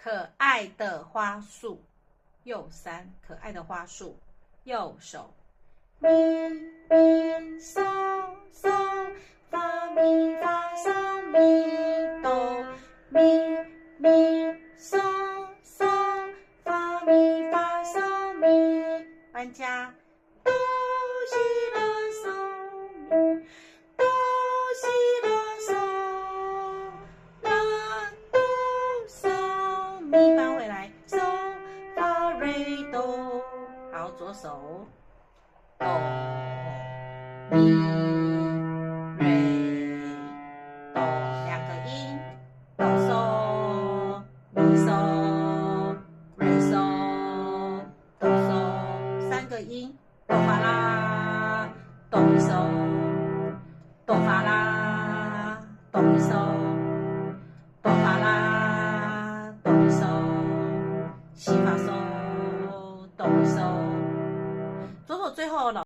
可爱的花束，右3，可爱的花束，右手。咪咪嗦嗦，发咪发嗦咪哆，咪咪嗦嗦，发咪发嗦咪。搬家。哆西拉嗦咪，哆西拉嗦，拉哆嗦咪，搬回来，嗦发瑞哆。好，左手。哆咪瑞哆，2个音，哆嗦咪嗦瑞嗦哆嗦，3个音，哆发啦哆咪嗦，哆发啦哆咪嗦，哆发啦哆咪嗦，西发嗦哆咪嗦。左手最后老